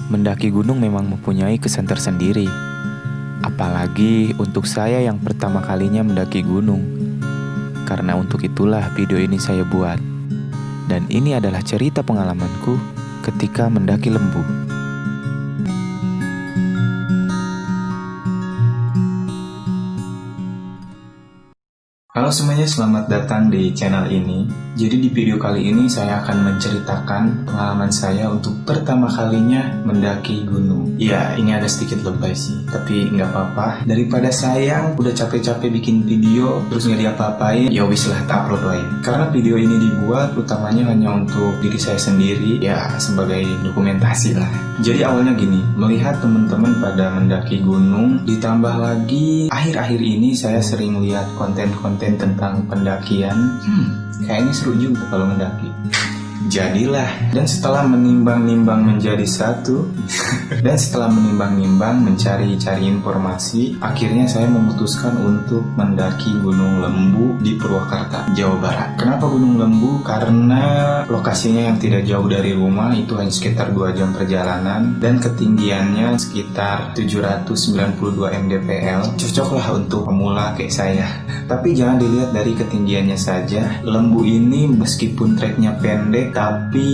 Mendaki gunung memang mempunyai kesan tersendiri. Apalagi untuk saya yang pertama kalinya mendaki gunung. Karena untuk itulah video ini saya buat. Dan ini adalah cerita pengalamanku ketika mendaki Lembu. Halo semuanya, selamat datang di channel ini. Jadi di video kali ini saya akan menceritakan pengalaman saya untuk pertama kalinya mendaki gunung. Ya, ini ada sedikit lebay sih, tapi nggak apa-apa. Daripada sayang udah capek-capek bikin video terus nggak diapa-apain, ya wis lah, tak upload wae. Karena video ini dibuat utamanya hanya untuk diri saya sendiri, ya sebagai dokumentasi lah. Jadi awalnya gini, melihat teman-teman pada mendaki gunung, ditambah lagi akhir-akhir ini saya sering lihat konten-konten tentang pendakian. Kayaknya seru juga kalau mendaki. Jadilah, dan setelah menimbang-nimbang menjadi satu dan setelah menimbang-nimbang mencari-cari informasi, akhirnya saya memutuskan untuk mendaki Gunung Lembu di Purwakarta, Jawa Barat. Kenapa Gunung Lembu? Karena lokasinya yang tidak jauh dari rumah, itu hanya sekitar 2 jam perjalanan, dan ketinggiannya sekitar 792 mdpl. Cocoklah untuk pemula kayak saya. Tapi jangan dilihat dari ketinggiannya saja. Lembu ini meskipun treknya pendek, tapi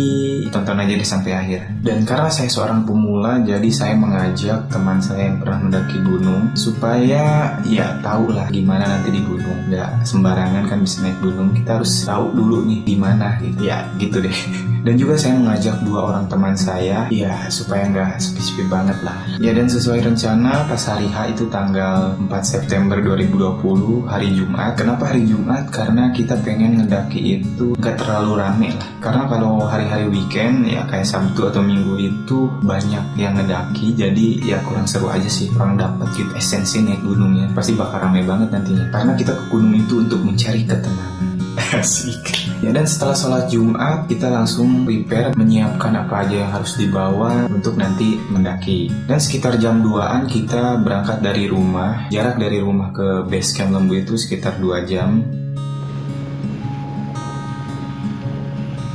tonton aja deh sampai akhir. Dan karena saya seorang pemula, jadi saya mengajak teman saya yang pernah mendaki gunung supaya ya tahu lah gimana nanti di gunung. Nggak sembarangan kan bisa naik gunung, kita harus tahu dulu nih gimana gitu. Ya gitu deh. Dan juga saya mengajak 2 orang teman saya, ya supaya nggak sepi-sepi banget lah. Ya, dan sesuai rencana pas hari H itu tanggal 4 September 2020, hari Jumat. Kenapa hari Jumat? Karena kita pengen ngedaki itu nggak terlalu rame lah. Karena kalau hari-hari weekend ya kayak Sabtu atau Minggu itu banyak yang ngedaki, jadi ya kurang seru aja sih, kurang dapat gitu esensi naik gunungnya. Pasti bakal rame banget nantinya. Karena kita ke gunung itu untuk mencari ketenangan. Asik. Ya, dan setelah sholat Jumat kita langsung prepare, menyiapkan apa aja yang harus dibawa untuk nanti mendaki. Dan sekitar jam 2-an kita berangkat dari rumah. Jarak dari rumah ke base camp Lembu itu sekitar 2 jam.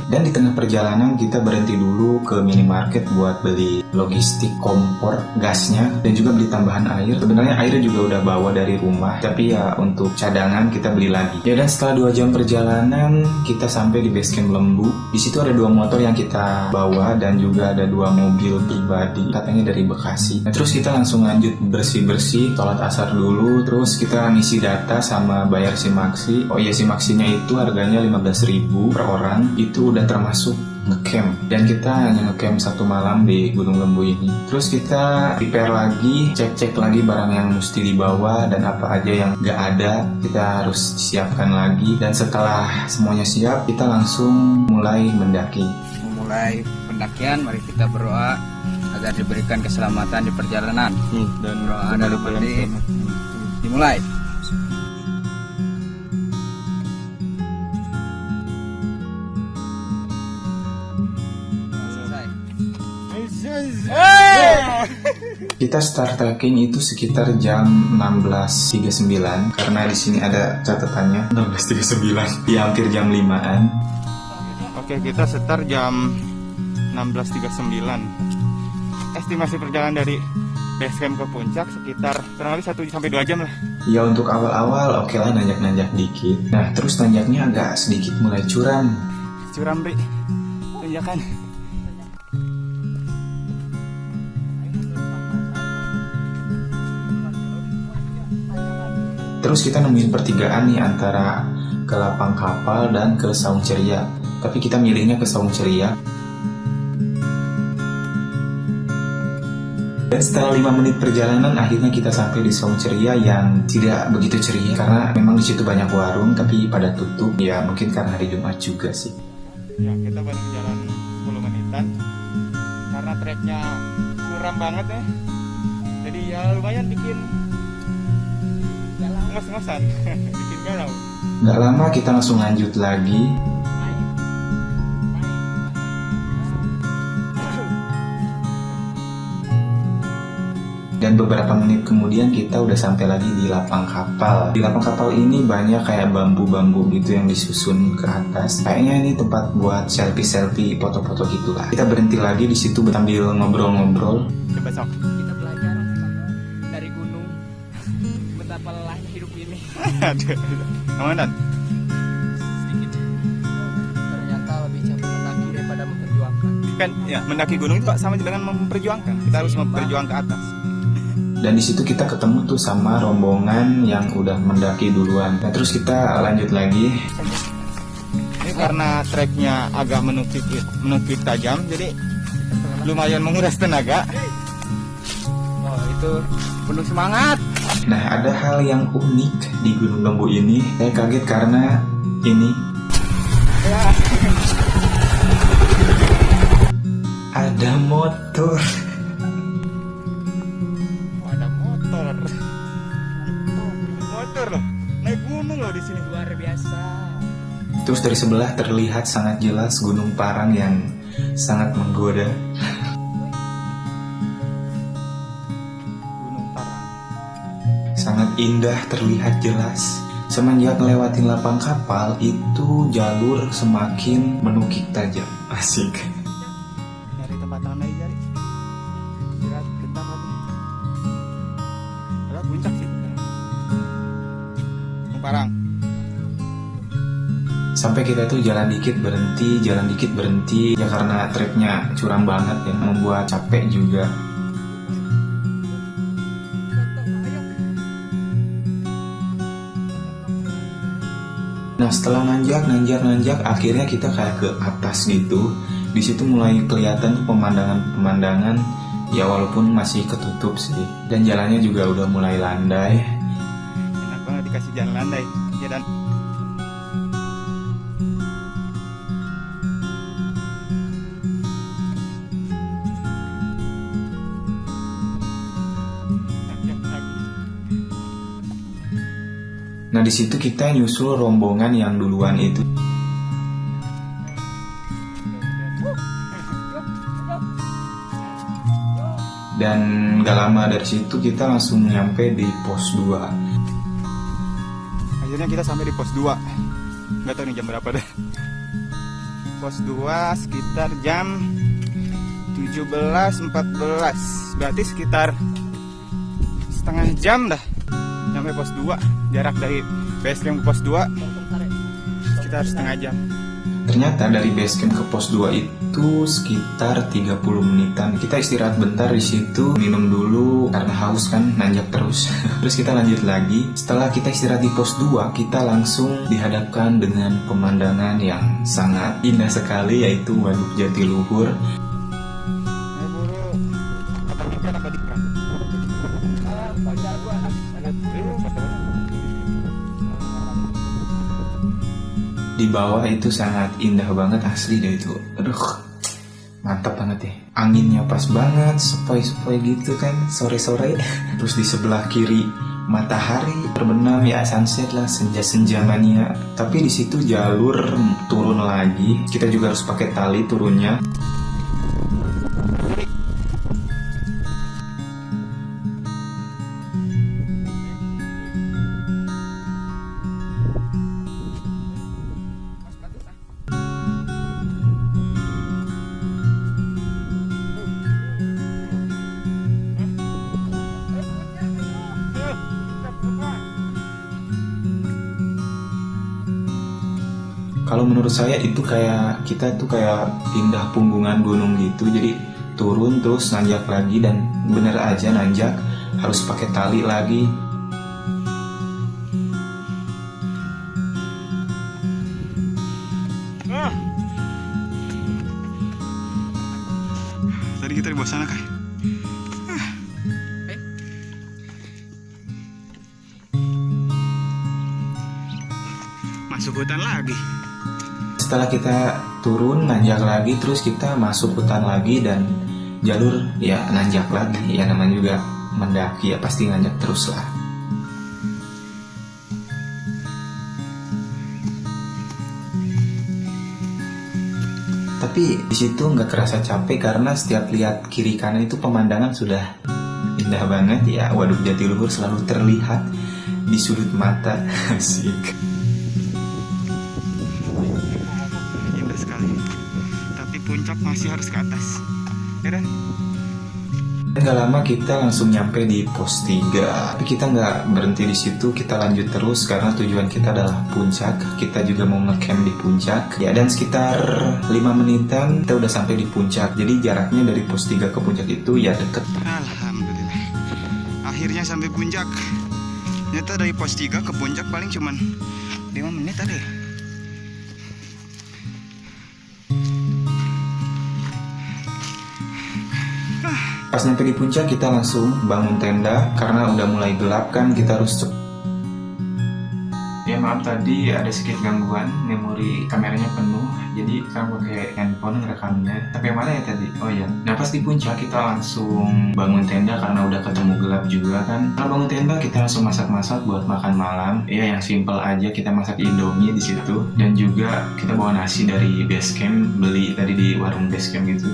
Dan di tengah perjalanan kita berhenti dulu ke minimarket buat beli logistik kompor gasnya dan juga beli tambahan air. Sebenarnya airnya juga udah bawa dari rumah, tapi ya untuk cadangan kita beli lagi. Ya, dan setelah 2 jam perjalanan kita sampai di base camp Lembu. Di situ ada 2 motor yang kita bawa dan juga ada 2 mobil pribadi, katanya dari Bekasi. Nah, terus kita langsung lanjut bersih-bersih, sholat asar dulu, terus kita ngisi data sama bayar simaksi. Oh iya, simaksinya itu harganya 15.000 per orang. Itu udah termasuk ngecamp, dan kita hanya ngecamp 1 malam di Gunung Lembu ini. Terus kita prepare lagi, cek-cek lagi barang yang mesti dibawa dan apa aja yang gak ada kita harus siapkan lagi. Dan setelah semuanya siap, kita langsung mulai mendaki. Memulai pendakian, mari kita berdoa agar diberikan keselamatan di perjalanan. Dan doa dari Bupati dimulai. Kita start trekking itu sekitar jam 16.39 karena di sini ada catatannya 16.39, ya hampir jam 5-an. Oke, kita start jam 16.39. Estimasi perjalanan dari base camp ke puncak sekitar kurang lebih 1-2 jam lah. Ya, untuk awal-awal oke lah, nanjak-nanjak dikit. Nah, terus nanjaknya agak sedikit mulai curam. Curam, Bri. Tanjakan. Terus kita nemuin pertigaan nih antara ke Lapang Kapal dan ke Saung Ceria. Tapi kita milihnya ke Saung Ceria. Dan setelah 5 menit perjalanan, akhirnya kita sampai di Saung Ceria yang tidak begitu ceria. Karena memang di situ banyak warung, tapi pada tutup. Ya mungkin karena hari Jumat juga sih. Ya, kita baru jalan 10 menitan. Karena treknya curam banget ya. Jadi ya lumayan bikin ngos-ngosan, bikin galau. Gak lama kita langsung lanjut lagi. Dan beberapa menit kemudian kita udah sampai lagi di lapang kapal. Di lapang kapal ini banyak kayak bambu-bambu gitu yang disusun ke atas. Kayaknya ini tempat buat selfie-selfie, foto-foto gitulah. Kita berhenti lagi di situ sambil ngobrol-ngobrol. Coba sok. Kita belajar dari gunung betapa lelahnya hidup ini. Aduh. Komandan. Sedikit. Ternyata lebih capek mendaki daripada memperjuangkan. Kan ya, mendaki gunung itu sama dengan memperjuangkan. Kita harus berjuang ke atas. Dan di situ kita ketemu tuh sama rombongan yang udah mendaki duluan. Nah, terus kita lanjut lagi. Ini karena treknya agak menukik tajam, jadi lumayan menguras tenaga. Oh, itu penuh semangat. Nah, ada hal yang unik di Gunung Lembu ini. Saya kaget karena ini ada motor. Ada motor loh, naik gunung loh di sini. Luar biasa. Terus dari sebelah terlihat sangat jelas Gunung Parang yang sangat menggoda. Gunung Parang. Sangat indah, terlihat jelas. Semenjak ngelewatin lapang kapal, itu jalur semakin menukik tajam. Asik. Nyari tempat ramai jari. Kira bentar lagi. Ada puncak sih. Gunung Parang. Sampai kita tuh jalan dikit berhenti. Ya karena treknya curam banget ya, membuat capek juga. Nah, setelah nanjak, akhirnya kita kayak ke atas gitu. Di situ mulai kelihatan pemandangan, ya walaupun masih ketutup sih. Dan jalannya juga udah mulai landai. Enak banget dikasih jalan landai. Ya dan Nah, di situ kita nyusul rombongan yang duluan itu. Dan gak lama dari situ kita langsung nyampe di pos 2. akhirnya kita sampai di pos 2. Nggak tahu nih jam berapa deh. Pos 2 sekitar jam 17.14. Berarti sekitar setengah jam dah sampai pos 2. Jarak dari base camp ke pos 2 sekitar setengah jam. Ternyata dari base camp ke pos 2 itu sekitar 30 menitan. Kita istirahat bentar di situ, minum dulu karena haus kan, nanjak terus. Terus kita lanjut lagi. Setelah kita istirahat di pos 2, kita langsung dihadapkan dengan pemandangan yang sangat indah sekali, yaitu Waduk Jatiluhur. Di bawah itu sangat indah banget, asli deh itu. Aduh, mantap banget ya. Anginnya pas banget, sepoi-sepoi gitu kan, sore-sore. Terus di sebelah kiri matahari terbenam, ya sunset lah, senja-senja mania. Tapi di situ jalur turun lagi. Kita juga harus pakai tali turunnya. Kalau menurut saya itu kayak kita tuh kayak pindah punggungan gunung gitu. Jadi turun terus nanjak lagi, dan bener aja nanjak harus pakai tali lagi. Tadi kita di bawah sana kan. Masuk hutan lagi. Setelah kita turun, nanjak lagi, terus kita masuk hutan lagi, dan jalur ya nanjak lagi. Ya namanya juga mendaki, ya pasti nanjak terus lah. Tapi di situ nggak kerasa capek karena setiap lihat kiri kanan itu pemandangan sudah indah banget ya. Waduk Jatiluhur selalu terlihat di sudut mata. Asik. Indah sekali. Tapi puncak masih harus ke atas. Ya kan? Gak lama kita langsung nyampe di pos 3. Tapi kita nggak berhenti di situ, kita lanjut terus karena tujuan kita adalah puncak. Kita juga mau ngecamp di puncak. Ya, dan sekitar 5 menitan kita udah sampai di puncak. Jadi jaraknya dari pos 3 ke puncak itu ya deket. Alhamdulillah. Akhirnya sampai puncak. Ternyata dari pos 3 ke puncak paling cuman 5 menit ada ya. Pas nyampe di puncak kita langsung bangun tenda karena udah mulai gelap kan, kita harus cepet. Ya maaf tadi ada sedikit gangguan, memori kameranya penuh, jadi sekarang pakai handphone ngerekamnya. Tapi yang mana ya tadi? Oh ya, nah pas di puncak kita langsung bangun tenda karena udah ketemu gelap juga kan. Setelah bangun tenda kita langsung masak-masak buat makan malam. Ya yang simple aja, kita masak Indomie di situ dan juga kita bawa nasi dari base camp, beli tadi di warung base camp gitu.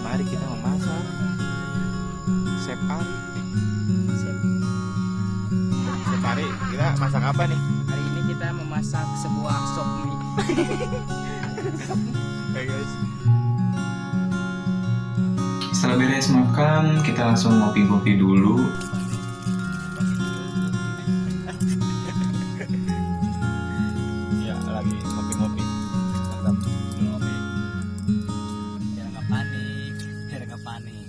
Mari kita memasak. Chef Ari. Chef Ari, kita masak apa nih? Hari ini kita memasak sebuah sop mie. Hey guys. Setelah beres makan, kita langsung ngopi-ngopi dulu. Ya, lagi ngopi-ngopi. Mantap. Ngopi. Biar nggak panik.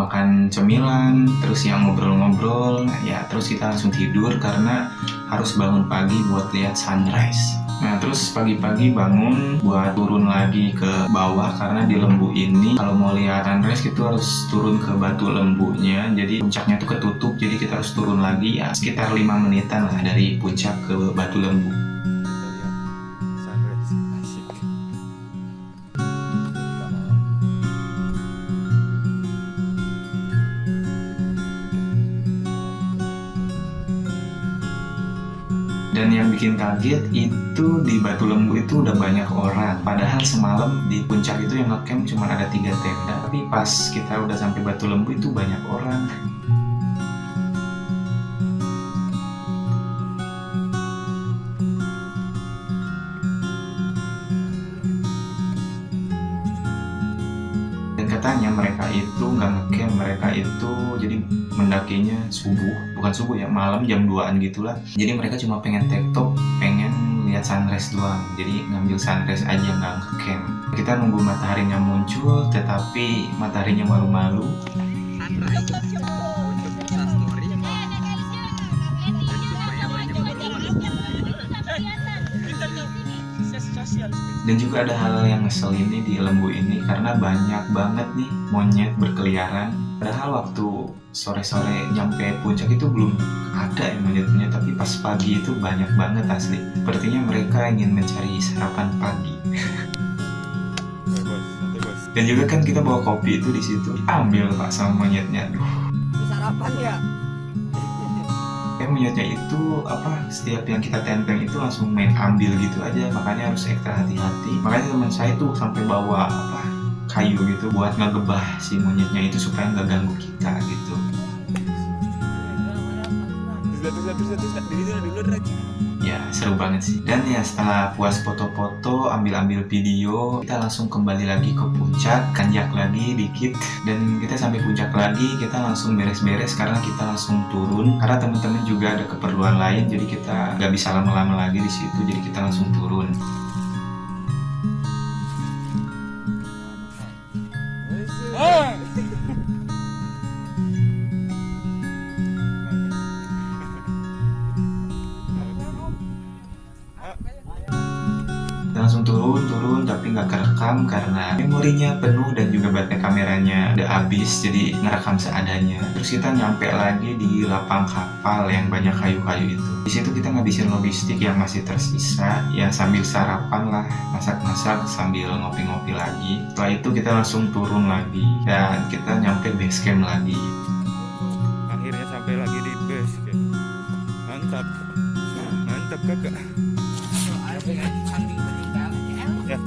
Makan cemilan, terus yang ngobrol-ngobrol, ya terus kita langsung tidur karena harus bangun pagi buat lihat sunrise. Nah terus pagi-pagi bangun buat turun lagi ke bawah karena di lembu ini kalau mau lihat sunrise itu harus turun ke batu lembunya, jadi puncaknya tuh ketutup, jadi kita harus turun lagi ya sekitar 5 menitan lah dari puncak ke batu lembu. Kita lihat sunrise. Asik. Dan yang bikin kaget itu di batu lembu itu udah banyak orang. Padahal semalam di puncak itu yang ngecamp cuma ada 3 tenda. Tapi pas kita udah sampai batu lembu itu banyak orang. Dan katanya mereka itu nggak ngecamp, mereka itu jadi mendakinya subuh, bukan subuh ya, malam jam 2-an gitulah. Jadi mereka cuma pengen tektok, pengen lihat sunrise doang. Jadi ngambil sunrise aja, nggak ngecamp. Kita nunggu mataharinya muncul, tetapi mataharinya malu-malu. Dan juga ada hal yang ngeselin nih di lembu ini karena banyak banget nih monyet berkeliaran. Padahal waktu sore-sore nyampe puncak itu belum ada ya monyet-monyet, tapi pas pagi itu banyak banget asli. Sepertinya mereka ingin mencari sarapan pagi. Oke, bos. Nanti, bos. Dan juga kan kita bawa kopi itu di situ. Ambil Pak sama monyetnya. Aduh. Sarapan ya? Monyetnya itu setiap yang kita tenteng itu langsung main ambil gitu aja, makanya harus ekstra hati-hati. Makanya teman saya tuh sampai bawa kayu gitu buat ngegebah si monyetnya itu supaya nggak ganggu kita gitu. Ya seru banget sih. Dan ya setelah puas foto-foto, ambil-ambil video, kita langsung kembali lagi ke puncak, kanjak lagi dikit, dan kita sampai puncak lagi, kita langsung beres-beres karena kita langsung turun. Karena teman-teman juga ada keperluan lain, jadi kita nggak bisa lama-lama lagi di situ, jadi kita langsung turun. Langsung turun tapi nggak kerekam karena memorinya penuh dan juga baterai kameranya udah habis, jadi ngerekam seadanya. Terus kita nyampe lagi di lapang kapal yang banyak kayu-kayu itu. Di situ kita ngabisin logistik yang masih tersisa, ya sambil sarapan lah, masak-masak sambil ngopi-ngopi lagi. Setelah itu kita langsung turun lagi dan kita nyampe base camp lagi. Akhirnya sampai lagi di base camp. Mantap. Mantap kakak. Ya.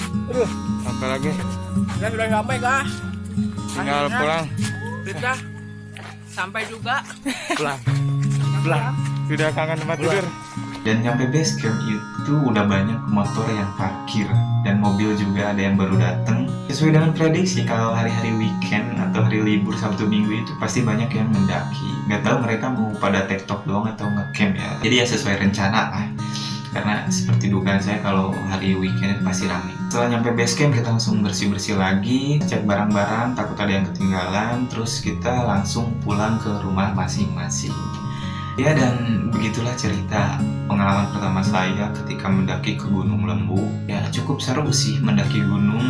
Sampai lagi. Sudah sampai kah? Tinggal pulang. Sudah. Sampai juga. Pulang. Sudah kangen tempat tidur. Dan nyampe base camp itu udah banyak motor yang parkir dan mobil juga ada yang baru datang. Sesuai dengan prediksi kalau hari-hari weekend atau hari libur Sabtu Minggu itu pasti banyak yang mendaki. Gak tahu mereka mau pada tektok doang atau ngecamp ya. Jadi ya sesuai rencana lah. Karena seperti dugaan saya kalau hari weekend itu pasti ramai. Setelah nyampe base camp kita langsung bersih-bersih lagi, cek barang-barang takut ada yang ketinggalan, terus kita langsung pulang ke rumah masing-masing. Ya, dan begitulah cerita pengalaman pertama saya ketika mendaki ke Gunung Lembu. Ya cukup seru sih mendaki gunung.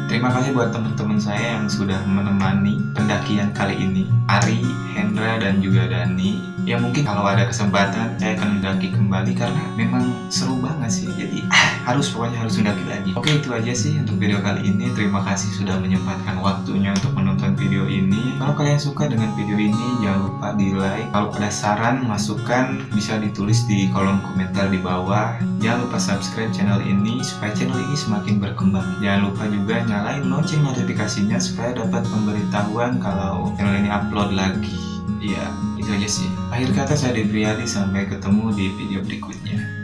Terima kasih buat teman-teman saya yang sudah menemani pendakian kali ini, Ari, Hendra, dan juga Dani. Ya mungkin kalau ada kesempatan saya akan mendaki kembali karena memang seru banget sih. Jadi pokoknya harus mendaki lagi. Oke, itu aja sih untuk video kali ini. Terima kasih sudah menyempatkan waktunya untuk menonton video ini. Kalau kalian suka dengan video ini jangan lupa di like. Kalau ada saran, masukan bisa ditulis di kolom komentar di bawah. Jangan lupa subscribe channel ini supaya channel ini semakin berkembang. Jangan lupa juga nyalain lonceng notifikasinya supaya dapat pemberitahuan kalau channel ini upload lagi. Ya, itu aja sih. Akhir kata saya Debriari, sampai ketemu di video berikutnya.